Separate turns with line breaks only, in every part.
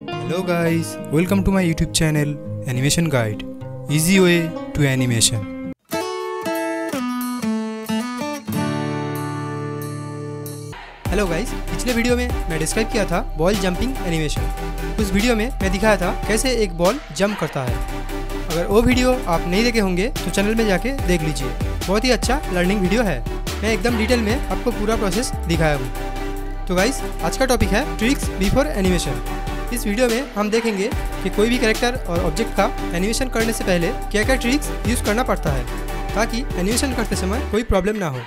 Hello guys, welcome to my YouTube channel Animation Guide, Easy Way to Animation. Hello guys, पिछले video में मैं describe किया था ball jumping animation. उस video में मैं दिखाया था कैसे एक बॉल जंप करता है। अगर वो वीडियो आप नहीं देखे होंगे तो चैनल में जाके देख लीजिए, बहुत ही अच्छा लर्निंग वीडियो है। मैं एकदम डिटेल में आपको पूरा प्रोसेस दिखाया हूँ। तो गाइस, आज का टॉपिक है ट्रिक्स बिफोर एनिमेशन। इस वीडियो में हम देखेंगे कि कोई भी कैरेक्टर और ऑब्जेक्ट का एनिमेशन करने से पहले क्या क्या ट्रिक्स यूज़ करना पड़ता है ताकि एनिमेशन करते समय कोई प्रॉब्लम ना हो।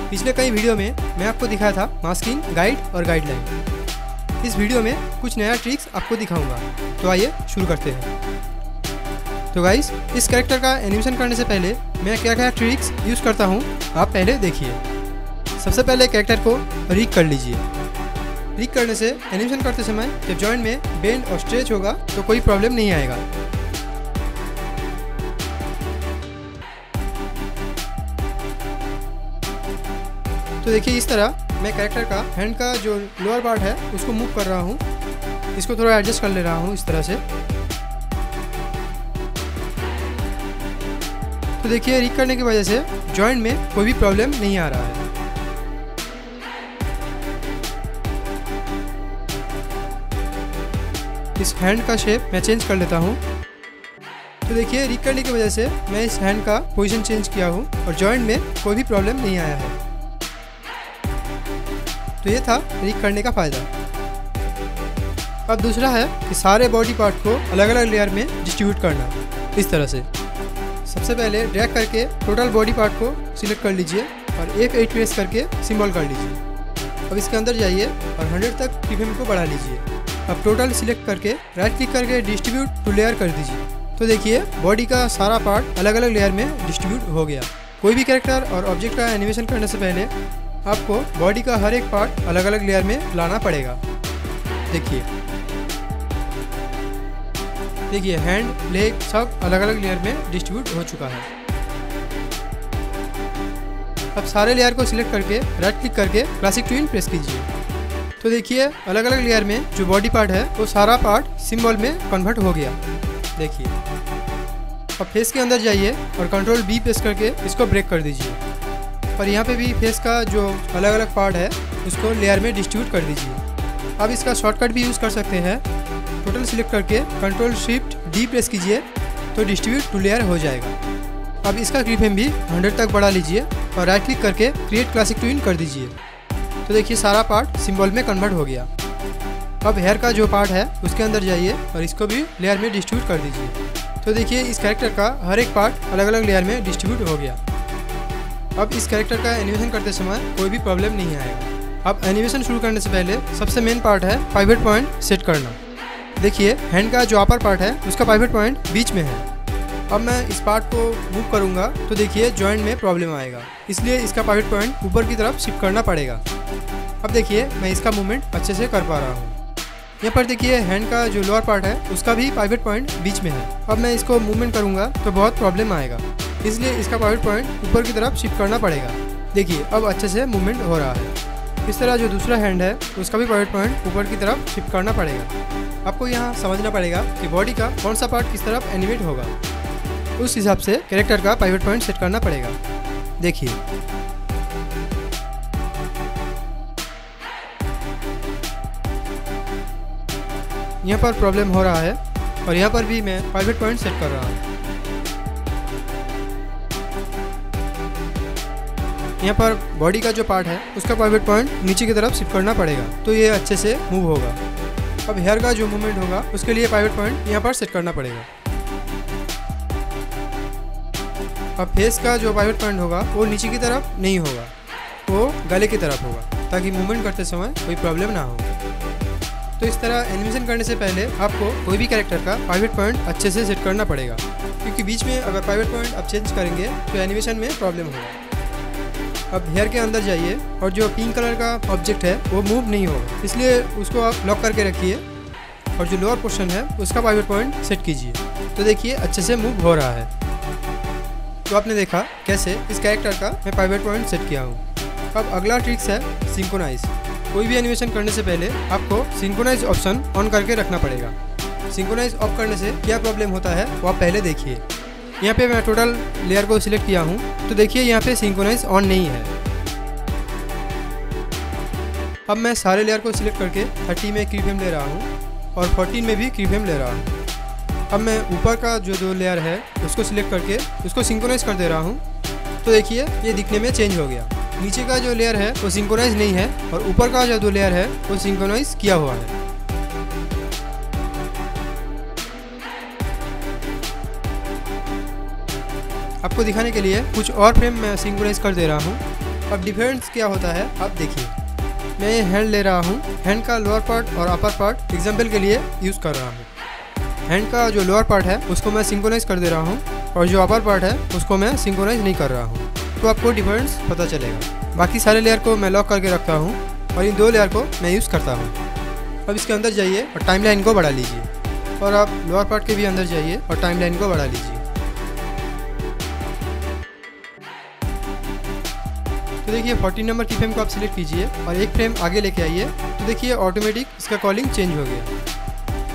पिछले कई वीडियो में मैं आपको दिखाया था मास्किंग, गाइड और गाइडलाइन। इस वीडियो में कुछ नया ट्रिक्स आपको दिखाऊंगा। तो आइए शुरू करते हैं। तो गाइस, इस कैरेक्टर का एनिमेशन करने से पहले मैं क्या क्या ट्रिक्स यूज़ करता हूँ आप पहले देखिए। सबसे पहले कैरेक्टर को रिग कर लीजिए। रिग करने से एनिमेशन करते समय जब जॉइंट में बेंड और स्ट्रेच होगा तो कोई प्रॉब्लम नहीं आएगा। तो देखिए, इस तरह मैं कैरेक्टर का हैंड का जो लोअर पार्ट है उसको मूव कर रहा हूँ। इसको थोड़ा एडजस्ट कर ले रहा हूँ इस तरह से। तो देखिए, रिग करने की वजह से जॉइंट में कोई भी प्रॉब्लम नहीं आ रहा है। इस हैंड का शेप मैं चेंज कर लेता हूँ। तो देखिए, रिग करने की वजह से मैं इस हैंड का पोजीशन चेंज किया हूँ और जॉइंट में कोई भी प्रॉब्लम नहीं आया है। तो ये था रिग करने का फ़ायदा। अब दूसरा है कि सारे बॉडी पार्ट को अलग अलग लेयर में डिस्ट्रीब्यूट करना। इस तरह से सबसे पहले ड्रैग करके टोटल बॉडी पार्ट को सिलेक्ट कर लीजिए और F8 प्रेस करके सिंबल कर लीजिए। अब इसके अंदर जाइए और 100 तक फ्रेम को बढ़ा लीजिए। अब टोटल सिलेक्ट करके राइट क्लिक करके डिस्ट्रीब्यूट टू लेयर कर दीजिए। तो देखिए, बॉडी का सारा पार्ट अलग अलग लेयर में डिस्ट्रीब्यूट हो गया। कोई भी कैरेक्टर और ऑब्जेक्ट का एनिमेशन करने से पहले आपको बॉडी का हर एक पार्ट अलग अलग लेयर में लाना पड़ेगा। देखिए हैंड, लेग सब अलग अलग लेयर में डिस्ट्रीब्यूट हो चुका है। अब सारे लेयर को सिलेक्ट करके राइट क्लिक करके क्लासिक ट्विन प्रेस कीजिए। तो देखिए, अलग अलग लेयर में जो बॉडी पार्ट है वो सारा पार्ट सिंबल में कन्वर्ट हो गया। देखिए, अब फेस के अंदर जाइए और कंट्रोल B प्रेस करके इसको ब्रेक कर दीजिए और यहाँ पे भी फेस का जो अलग अलग पार्ट है उसको लेयर में डिस्ट्रीब्यूट कर दीजिए। अब इसका शॉर्टकट भी यूज़ कर सकते हैं। टोटल सिलेक्ट करके कंट्रोल शिफ्ट D प्रेस कीजिए तो डिस्ट्रीब्यूट टू लेयर हो जाएगा। अब इसका फ्रेम भी 100 तक बढ़ा लीजिए और राइट क्लिक करके क्रिएट क्लासिक ट्विन कर दीजिए। तो देखिए, सारा पार्ट सिंबल में कन्वर्ट हो गया। अब हेयर का जो पार्ट है उसके अंदर जाइए और इसको भी लेयर में डिस्ट्रीब्यूट कर दीजिए। तो देखिए, इस कैरेक्टर का हर एक पार्ट अलग अलग लेयर में डिस्ट्रीब्यूट हो गया। अब इस कैरेक्टर का एनिमेशन करते समय कोई भी प्रॉब्लम नहीं आएगा। अब एनिमेशन शुरू करने से पहले सबसे मेन पार्ट है पाइवट पॉइंट सेट करना। देखिए, हैंड का जो अपर पार्ट है उसका पाइवट पॉइंट बीच में है। अब मैं इस पार्ट को मूव करूंगा तो देखिए जॉइंट में प्रॉब्लम आएगा, इसलिए इसका पाइवट पॉइंट ऊपर की तरफ शिफ्ट करना पड़ेगा। अब देखिए, मैं इसका मूवमेंट अच्छे से कर पा रहा हूँ। यहाँ पर देखिए, हैंड का जो लोअर पार्ट है उसका भी पाइवट पॉइंट बीच में है। अब मैं इसको मूवमेंट करूँगा तो बहुत प्रॉब्लम आएगा, इसलिए इसका पाइवट पॉइंट ऊपर की तरफ शिफ्ट करना पड़ेगा। देखिए, अब अच्छे से मूवमेंट हो रहा है। इस तरह जो दूसरा हैंड है उसका भी पाइवट पॉइंट ऊपर की तरफ शिफ्ट करना पड़ेगा। आपको यहाँ समझना पड़ेगा कि बॉडी का कौन सा पार्ट किस तरफ एनिमेट होगा, उस हिसाब से कैरेक्टर का पाइवट पॉइंट सेट करना पड़ेगा। देखिए, यहाँ पर प्रॉब्लम हो रहा है और यहाँ पर भी मैं पाइवट पॉइंट सेट कर रहा हूँ। यहाँ पर बॉडी का जो पार्ट है उसका पाइवट पॉइंट नीचे की तरफ शिफ्ट करना पड़ेगा, तो ये अच्छे से मूव होगा। अब हेयर का जो मूवमेंट होगा उसके लिए पाइवट पॉइंट यहाँ पर सेट करना पड़ेगा। अब फेस का जो पाइवट पॉइंट होगा वो नीचे की तरफ नहीं होगा, वो गले की तरफ होगा, ताकि मूवमेंट करते समय कोई प्रॉब्लम ना हो। तो इस तरह एनिमेशन करने से पहले आपको कोई भी कैरेक्टर का पाइवट पॉइंट अच्छे से सेट करना पड़ेगा, क्योंकि बीच में अगर पाइवट पॉइंट आप चेंज करेंगे तो एनिमेशन में प्रॉब्लम होगा। अब हेयर के अंदर जाइए और जो पिंक कलर का ऑब्जेक्ट है वो मूव नहीं होगा, इसलिए उसको आप लॉक करके रखिए और जो लोअर पोर्शन है उसका पाइवट पॉइंट सेट कीजिए। तो देखिए, अच्छे से मूव हो रहा है। तो आपने देखा कैसे इस कैरेक्टर का मैं पाइवट पॉइंट सेट किया हूँ। अब अगला ट्रिक्स है सिंक्रोनाइज। कोई भी एनिमेशन करने से पहले आपको सिंक्रोनाइज ऑप्शन ऑन करके रखना पड़ेगा। सिंक्रोनाइज ऑफ करने से क्या प्रॉब्लम होता है वो आप पहले देखिए। यहाँ पे मैं टोटल लेयर को सिलेक्ट किया हूँ, तो देखिए यहाँ पे सिंक्रोनाइज ऑन नहीं है। अब मैं सारे लेयर को सिलेक्ट करके 30 में कीफ्रेम ले रहा हूँ और 14 में भी कीफ्रेम ले रहा हूँ। अब मैं ऊपर का जो 2 लेयर है उसको सिलेक्ट करके उसको सिंक्रोनाइज कर दे रहा हूँ, तो देखिए ये दिखने में चेंज हो गया। नीचे का जो लेयर है वो सिंक्रोनाइज नहीं है और ऊपर का जो 2 लेयर है वो सिंक्रोनाइज किया हुआ है। आपको दिखाने के लिए कुछ और फ्रेम मैं सिंक्रोनाइज कर दे रहा हूँ। अब डिफरेंस क्या होता है आप देखिए। मैं ये हैंड ले रहा हूँ, हैंड का लोअर पार्ट और अपर पार्ट एग्जाम्पल के लिए यूज़ कर रहा हूँ। हैंड का जो लोअर पार्ट है उसको मैं सिंक्रोनाइज कर दे रहा हूँ और जो अपर पार्ट है उसको मैं सिंक्रोनाइज नहीं कर रहा हूँ, तो आपको डिफरेंस पता चलेगा। बाकी सारे लेयर को मैं लॉक करके रखता हूँ और इन 2 लेयर को मैं यूज़ करता हूँ। अब इसके अंदर जाइए और टाइमलाइन को बढ़ा लीजिए और आप लोअर पार्ट के भी अंदर जाइए और टाइमलाइन को बढ़ा लीजिए। तो देखिए 14 नंबर की फ्रेम को आप सिलेक्ट कीजिए और एक फ्रेम आगे लेके आइए, तो देखिए ऑटोमेटिक इसका कॉलिंग चेंज हो गया।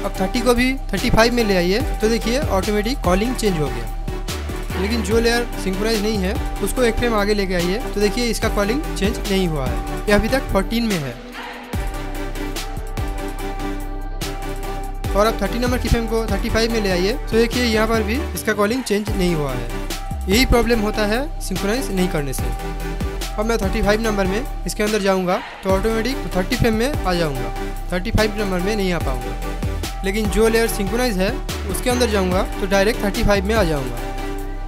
अब 30 को भी 35 में ले आइए, तो देखिए ऑटोमेटिक कॉलिंग चेंज हो गया। लेकिन जो लेयर सिंक्रोनाइज नहीं है उसको एक फ्रेम आगे लेके आइए, तो देखिए इसका कॉलिंग चेंज नहीं हुआ है, ये अभी तक 14 में है। और अब 30 नंबर की फ्रेम को 35 में ले आइए, तो देखिए यहाँ पर भी इसका कॉलिंग चेंज नहीं हुआ है। यही प्रॉब्लम होता है सिंक्रोनाइज नहीं करने से। अब मैं 35 नंबर में इसके अंदर जाऊंगा तो ऑटोमेटिक 30 फ्रेम में आ जाऊंगा, 35 नंबर में नहीं आ पाऊंगा। लेकिन जो लेयर सिंक्रोनाइज है उसके अंदर जाऊंगा तो डायरेक्ट 35 में आ जाऊंगा।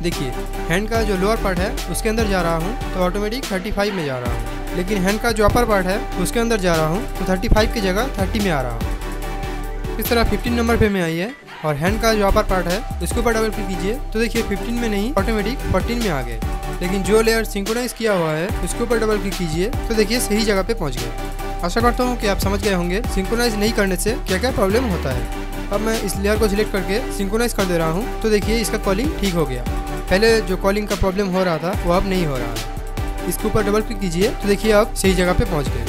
देखिए हैंड का जो लोअर पार्ट है उसके अंदर जा रहा हूँ तो ऑटोमेटिक 35 में जा रहा हूँ, लेकिन हैंड का जो अपर पार्ट है उसके अंदर जा रहा हूँ तो 35 की जगह 30 में आ रहा हूँ। इस तरह 15 नंबर पे में आई है और हैंड का जो अपर पार्ट है इसके ऊपर डबल क्लिक कीजिए, तो देखिए 15 में नहीं ऑटोमेटिक 14 में आ गए। लेकिन जो लेयर सिंक्रोनाइज किया हुआ है उसके ऊपर डबल क्लिक कीजिए, तो देखिए सही जगह पे पहुंच गए। आशा करता हूं कि आप समझ गए होंगे सिंक्रोनाइज नहीं करने से क्या क्या प्रॉब्लम होता है। अब मैं इस लेयर को सिलेक्ट करके सिंक्रोनाइज कर दे रहा हूं, तो देखिए इसका कॉलिंग ठीक हो गया। पहले जो कॉलिंग का प्रॉब्लम हो रहा था वो अब नहीं हो रहा है। इसके ऊपर डबल क्लिक कीजिए, तो देखिए आप सही जगह पे पहुँच गए।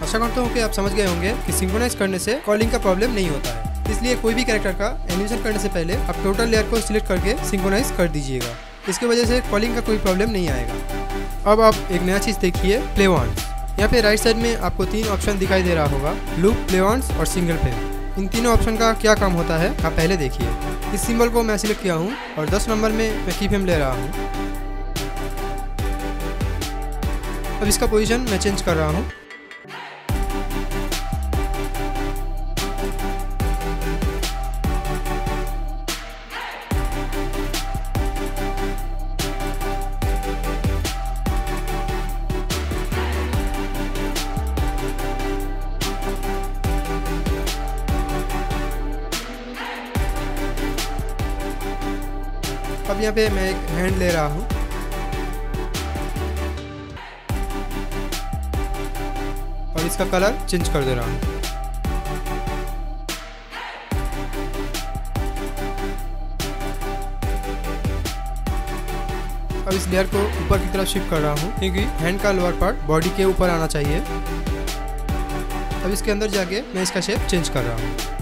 आशा करता हूँ कि आप समझ गए होंगे कि सिंक्रोनाइज करने से कॉलिंग का प्रॉब्लम नहीं होता है। इसलिए कोई भी कैरेक्टर का एनिमेशन करने से पहले आप टोटल लेयर को सिलेक्ट करके सिंक्रोनाइज कर दीजिएगा। इसकी वजह से कॉलिंग का कोई प्रॉब्लम नहीं आएगा। अब आप एक नया चीज़ देखिए, प्ले वंस। यहाँ पे राइट साइड में आपको 3 ऑप्शन दिखाई दे रहा होगा, लूप, प्ले वंस और सिंगल फ्रेम। इन तीनों ऑप्शन का क्या काम होता है आप पहले देखिए। इस सिंबल को मैं सिलेक्ट किया हूँ और 10 नंबर में मैं की फ्रेम ले रहा हूँ। अब इसका पोजीशन मैं चेंज कर रहा हूँ। अब यहाँ पे मैं एक हैंड ले रहा हूँ और इसका कलर चेंज कर दे रहा हूँ। अब इस लेयर को ऊपर की तरफ शिफ्ट कर रहा हूँ क्योंकि हैंड का लोअर पार्ट बॉडी के ऊपर आना चाहिए। अब इसके अंदर जाके मैं इसका शेप चेंज कर रहा हूँ।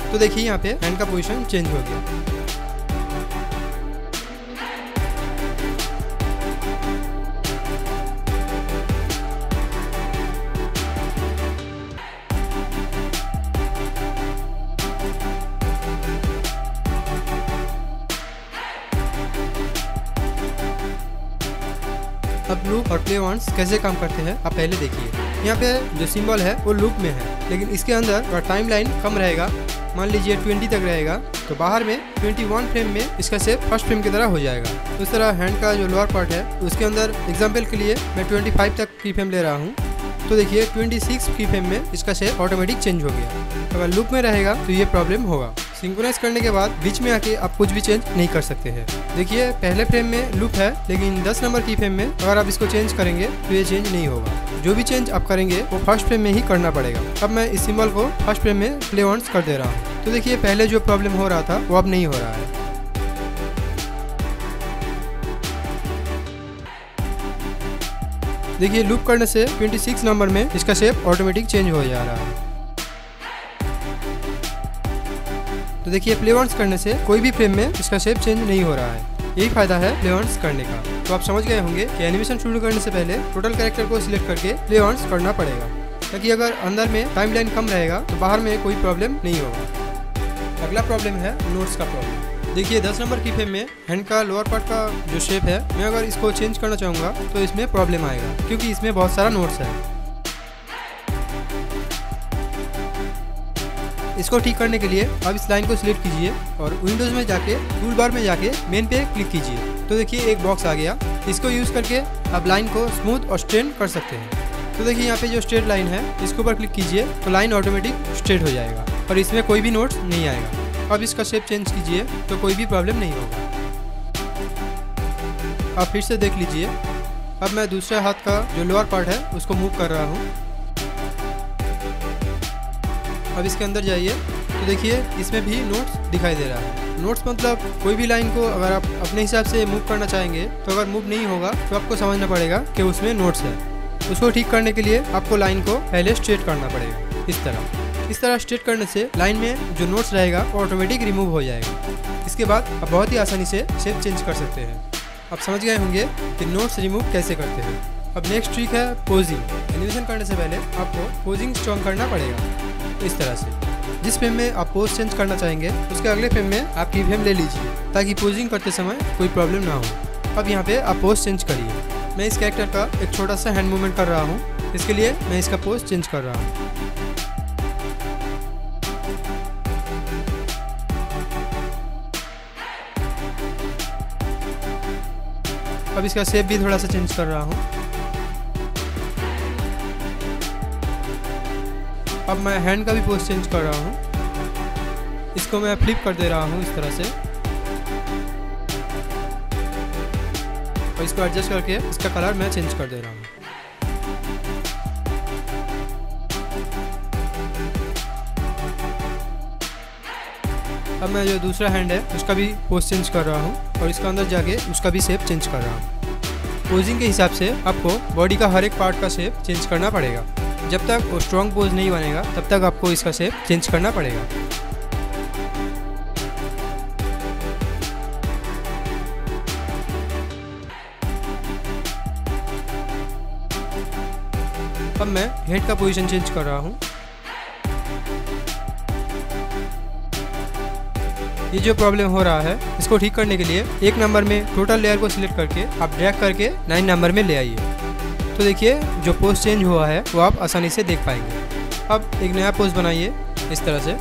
तो देखिए यहाँ पे हैंड का पोजीशन चेंज हो गया। अब लूप और प्ले वंस कैसे काम करते हैं आप पहले देखिए। यहाँ पे जो सिंबल है वो लूप में है, लेकिन इसके अंदर टाइम लाइन कम रहेगा। मान लीजिए 20 तक रहेगा तो बाहर में 21 फ्रेम में इसका शेप फर्स्ट फ्रेम की तरह हो जाएगा। उस तरह हैंड का जो लोअर पार्ट है उसके अंदर एग्जांपल के लिए मैं 25 तक की फ्रेम ले रहा हूँ, तो देखिए 26 की फ्रेम में इसका शेप ऑटोमेटिक चेंज हो गया। अगर लूप में रहेगा तो ये प्रॉब्लम होगा। सिंक्रोनाइज करने के बाद बीच में आके आप कुछ भी चेंज नहीं कर सकते हैं। देखिए पहले फ्रेम में लूप है, लेकिन 10 नंबर की फ्रेम में अगर आप इसको चेंज करेंगे तो ये चेंज नहीं होगा। जो भी चेंज आप करेंगे वो फर्स्ट फ्रेम में ही करना पड़ेगा। अब मैं इस सिंबल को फर्स्ट फ्रेम में प्ले ऑन कर दे रहा हूँ। तो देखिए पहले जो प्रॉब्लम हो रहा था वो अब नहीं हो रहा है। देखिए लूप करने से 26 नंबर में इसका शेप ऑटोमेटिक चेंज हो जा रहा है। तो देखिए प्ले ऑन करने से कोई भी फ्रेम में इसका शेप चेंज नहीं हो रहा है। यही फायदा है प्ले ऑन करने का। तो आप समझ गए होंगे कि एनिमेशन शुरू करने से पहले टोटल कैरेक्टर को सिलेक्ट करके प्ले ऑन करना पड़ेगा, ताकि अगर अंदर में टाइमलाइन कम रहेगा तो बाहर में कोई प्रॉब्लम नहीं होगा। अगला प्रॉब्लम है नोट्स का प्रॉब्लम। देखिए 10 नंबर की फ्रेम में हैंड का लोअर पार्ट का जो शेप है, मैं अगर इसको चेंज करना चाहूँगा तो इसमें प्रॉब्लम आएगा, क्योंकि इसमें बहुत सारा नोट्स है। इसको ठीक करने के लिए आप इस लाइन को सिलेक्ट कीजिए और विंडोज में जाके टूल बार में जाके मेन पे क्लिक कीजिए। तो देखिए एक बॉक्स आ गया। इसको यूज़ करके आप लाइन को स्मूथ और स्ट्रेट कर सकते हैं। तो देखिए यहाँ पे जो स्ट्रेट लाइन है इसके ऊपर क्लिक कीजिए तो लाइन ऑटोमेटिक स्ट्रेट हो जाएगा और इसमें कोई भी नोट्स नहीं आएगा। अब इसका शेप चेंज कीजिए तो कोई भी प्रॉब्लम नहीं होगा। आप फिर से देख लीजिए। अब मैं दूसरे हाथ का जो लोअर पार्ट है उसको मूव कर रहा हूँ। अब इसके अंदर जाइए तो देखिए इसमें भी नोट्स दिखाई दे रहा है। नोट्स मतलब कोई भी लाइन को अगर आप अपने हिसाब से मूव करना चाहेंगे तो अगर मूव नहीं होगा तो आपको समझना पड़ेगा कि उसमें नोट्स है। उसको ठीक करने के लिए आपको लाइन को पहले स्ट्रेट करना पड़ेगा। इस तरह स्ट्रेट करने से लाइन में जो नोट्स रहेगा वो ऑटोमेटिक रिमूव हो जाएगा। इसके बाद आप बहुत ही आसानी से शेप चेंज कर सकते हैं। आप समझ गए होंगे कि नोट्स रिमूव कैसे करते हैं। अब नेक्स्ट ट्रिक है पोजिंग। एनिमेशन करने से पहले आपको पोजिंग स्ट्रॉन्ग करना पड़ेगा। इस तरह से जिस फ्रेम में आप पोज चेंज करना चाहेंगे उसके अगले फ्रेम में आप की फ्रेम ले लीजिए, ताकि पोजिंग करते समय कोई प्रॉब्लम ना हो। अब यहाँ पे आप पोज चेंज करिए। मैं इस कैरेक्टर का एक छोटा सा हैंड मूवमेंट कर रहा हूँ, इसके लिए मैं इसका पोज चेंज कर रहा हूँ। अब इसका शेप भी थोड़ा सा चेंज कर रहा हूँ। अब मैं हैंड का भी पोज चेंज कर रहा हूँ। इसको मैं फ्लिप कर दे रहा हूँ इस तरह से, और इसको एडजस्ट करके इसका कलर मैं चेंज कर दे रहा हूँ। अब मैं जो दूसरा हैंड है उसका भी पोज चेंज कर रहा हूँ और इसका अंदर जाके उसका भी शेप चेंज कर रहा हूँ। पोजिंग के हिसाब से आपको बॉडी का हर एक पार्ट का शेप चेंज करना पड़ेगा। जब तक वो स्ट्रॉन्ग पोज नहीं बनेगा तब तक आपको इसका शेप चेंज करना पड़ेगा। अब मैं हेड का पोजीशन चेंज कर रहा हूँ। ये जो प्रॉब्लम हो रहा है इसको ठीक करने के लिए 1 नंबर में टोटल लेयर को सिलेक्ट करके आप ड्रैग करके 9 नंबर में ले आइए। तो देखिए जो पोज चेंज हुआ है वो आप आसानी से देख पाएंगे। अब एक नया पोज बनाइए इस तरह से।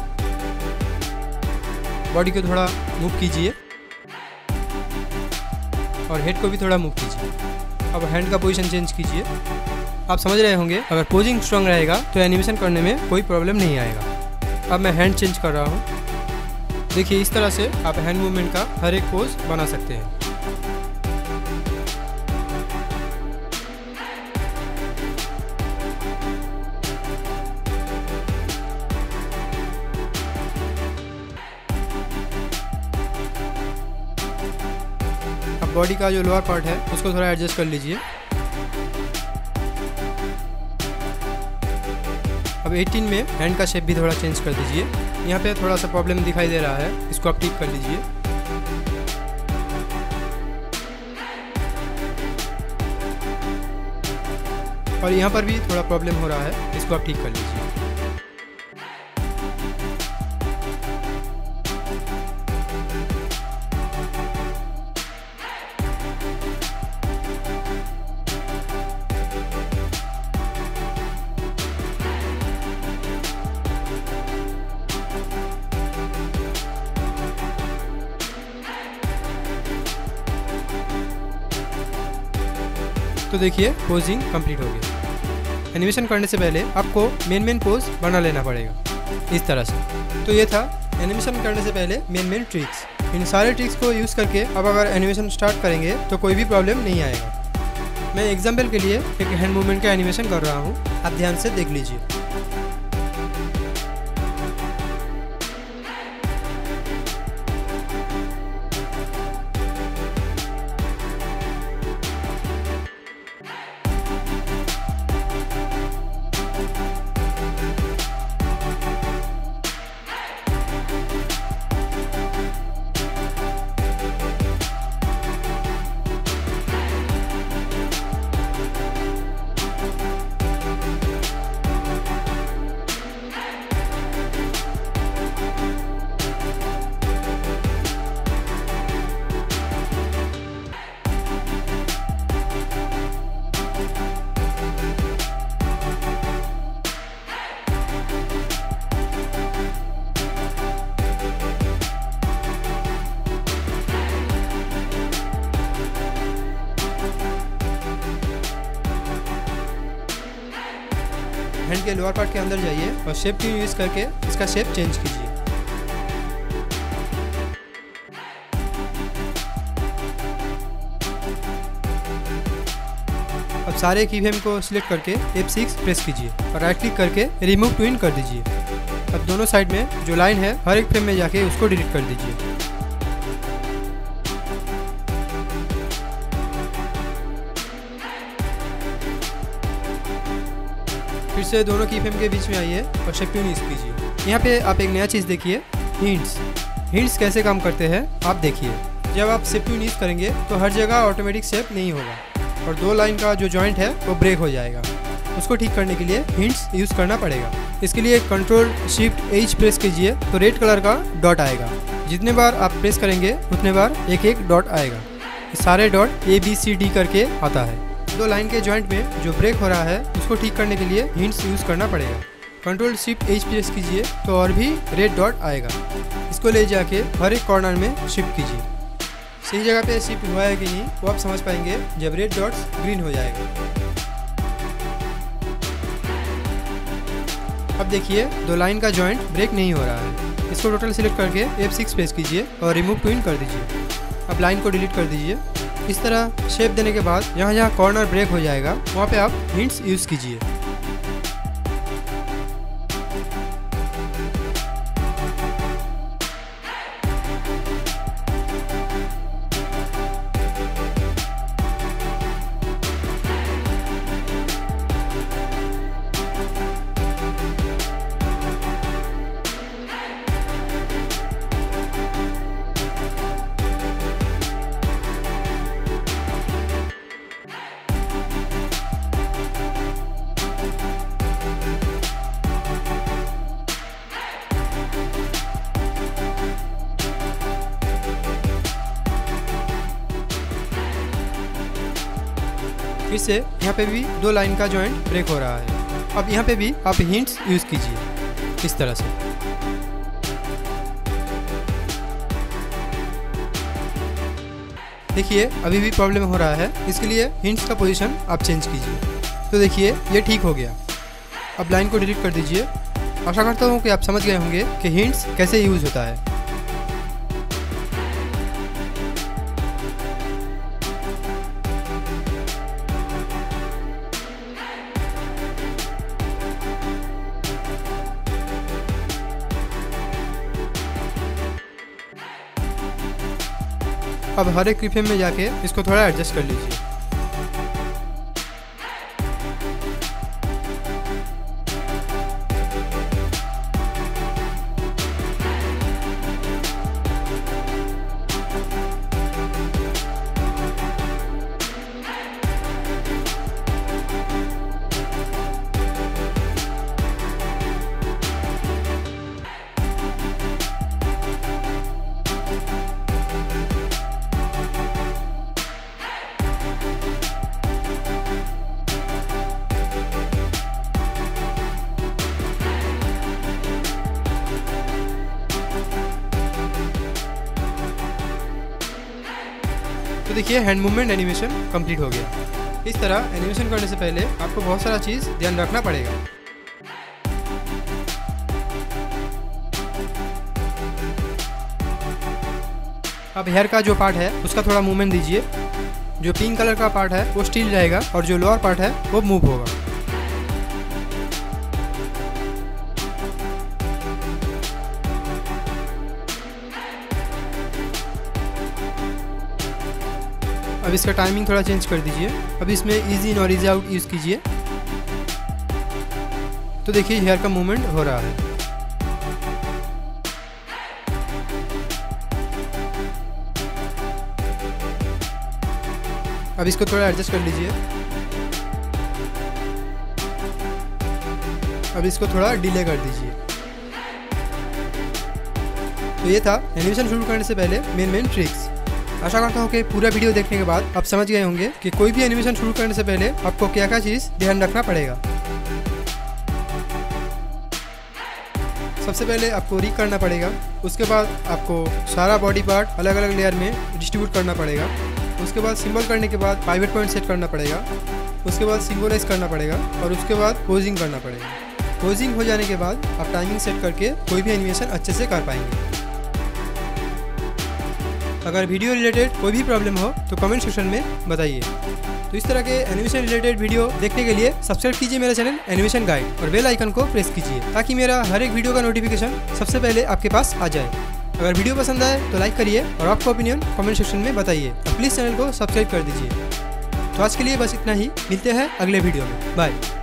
बॉडी को थोड़ा मूव कीजिए और हेड को भी थोड़ा मूव कीजिए। अब हैंड का पोजीशन चेंज कीजिए। आप समझ रहे होंगे अगर पोजिंग स्ट्रांग रहेगा तो एनिमेशन करने में कोई प्रॉब्लम नहीं आएगा। अब मैं हैंड चेंज कर रहा हूँ। देखिए इस तरह से आप हैंड मूवमेंट का हर एक पोज बना सकते हैं। अब बॉडी का जो लोअर पार्ट है उसको थोड़ा एडजस्ट कर लीजिए। अब 18 में हैंड का शेप भी थोड़ा चेंज कर दीजिए। यहाँ पे थोड़ा सा प्रॉब्लम दिखाई दे रहा है, इसको आप ठीक कर लीजिए। और यहाँ पर भी थोड़ा प्रॉब्लम हो रहा है, इसको आप ठीक कर लीजिए। तो देखिए पोजिंग कंप्लीट हो गया। एनिमेशन करने से पहले आपको मेन पोज बना लेना पड़ेगा इस तरह से। तो ये था एनिमेशन करने से पहले मेन ट्रिक्स। इन सारे ट्रिक्स को यूज़ करके अब अगर एनिमेशन स्टार्ट करेंगे तो कोई भी प्रॉब्लम नहीं आएगा। मैं एग्जाम्पल के लिए एक हैंड मूवमेंट का एनिमेशन कर रहा हूँ, आप ध्यान से देख लीजिए। हैंड के लोअर पार्ट के अंदर जाइए और शेप की यूज़ करके इसका शेप चेंज कीजिए। अब सारे कीफ्रेम को सिलेक्ट करके F6 प्रेस कीजिए और राइट क्लिक करके रिमूव ट्विन कर दीजिए। अब दोनों साइड में जो लाइन है हर एक फ्रेम में जाके उसको डिलीट कर दीजिए। फिर से दोनों की फ्रेम के बीच में आइए और शेप ट्यून यूज़ कीजिए। यहाँ पे आप एक नया चीज़ देखिए, हिंट्स कैसे काम करते हैं आप देखिए। जब आप शेप ट्यून यूज़ करेंगे तो हर जगह ऑटोमेटिक शेप नहीं होगा और दो लाइन का जो जॉइंट है वो ब्रेक हो जाएगा। उसको ठीक करने के लिए हिंट्स यूज़ करना पड़ेगा। इसके लिए Ctrl+Shift+H प्रेस कीजिए तो रेड कलर का डॉट आएगा। जितने बार आप प्रेस करेंगे उतने बार एक एक डॉट आएगा। सारे डॉट ABCD करके आता है। दो लाइन के जॉइंट में जो ब्रेक हो रहा है उसको ठीक करने के लिए हिंट्स यूज़ करना पड़ेगा। Ctrl+Shift+H प्रेस कीजिए तो और भी रेड डॉट आएगा। इसको ले जाके हर एक कॉर्नर में शिफ्ट कीजिए। सही जगह पे शिफ्ट हुआ है कि नहीं वो आप समझ पाएंगे जब रेड डॉट्स ग्रीन हो जाएगा। अब देखिए दो लाइन का जॉइंट ब्रेक नहीं हो रहा है। इसको टोटल सिलेक्ट करके F6 प्रेस कीजिए और रिमूव ट्विन कर दीजिए। अब लाइन को डिलीट कर दीजिए। इस तरह शेप देने के बाद जहाँ जहाँ कॉर्नर ब्रेक हो जाएगा वहाँ पे आप हिंट्स यूज़ कीजिए। फिर से यहाँ पे भी दो लाइन का जॉइंट ब्रेक हो रहा है। अब यहाँ पे भी आप हिंट्स यूज़ कीजिए इस तरह से। देखिए अभी भी प्रॉब्लम हो रहा है, इसके लिए हिंट्स का पोजीशन आप चेंज कीजिए। तो देखिए ये ठीक हो गया। अब लाइन को डिलीट कर दीजिए। आशा करता हूँ कि आप समझ गए होंगे कि हिंट्स कैसे यूज़ होता है। अब हर एक कीफ्रेम में जाके इसको थोड़ा एडजस्ट कर लीजिए। तो देखिए हैंड मूवमेंट एनिमेशन कंप्लीट हो गया। इस तरह एनिमेशन करने से पहले आपको बहुत सारा चीज़ ध्यान रखना पड़ेगा। अब हेयर का जो पार्ट है उसका थोड़ा मूवमेंट दीजिए। जो पिंक कलर का पार्ट है वो स्टिल रहेगा और जो लोअर पार्ट है वो मूव होगा। अब इसका टाइमिंग थोड़ा चेंज कर दीजिए। अब इसमें इजी इन और इजी आउट यूज़ कीजिए। तो देखिए हेयर का मूवमेंट हो रहा है। अब इसको थोड़ा एडजस्ट कर लीजिए। अब इसको थोड़ा डिले कर दीजिए। तो ये था एनिमेशन शुरू करने से पहले मेन ट्रिक्स। आशा करता हूँ कि पूरा वीडियो देखने के बाद आप समझ गए होंगे कि कोई भी एनिमेशन शुरू करने से पहले आपको क्या क्या चीज़ ध्यान रखना पड़ेगा। सबसे पहले आपको रीक करना पड़ेगा। उसके बाद आपको सारा बॉडी पार्ट अलग अलग लेयर में डिस्ट्रीब्यूट करना पड़ेगा। उसके बाद सिंबल करने के बाद पाइवट पॉइंट सेट करना पड़ेगा। उसके बाद सिंबलाइज करना पड़ेगा और उसके बाद पोजिंग करना पड़ेगा। पोजिंग हो जाने के बाद आप टाइमिंग सेट करके कोई भी एनिमेशन अच्छे से कर पाएंगे। अगर वीडियो रिलेटेड कोई भी प्रॉब्लम हो तो कमेंट सेक्शन में बताइए। तो इस तरह के एनिमेशन रिलेटेड वीडियो देखने के लिए सब्सक्राइब कीजिए मेरा चैनल एनिमेशन गाइड और बेल आइकन को प्रेस कीजिए ताकि मेरा हर एक वीडियो का नोटिफिकेशन सबसे पहले आपके पास आ जाए। अगर वीडियो पसंद आए तो लाइक करिए और आपका ओपिनियन कमेंट सेक्शन में बताइए और प्लीज़ चैनल को सब्सक्राइब कर दीजिए। तो आज के लिए बस इतना ही। मिलते हैं अगले वीडियो में। बाय।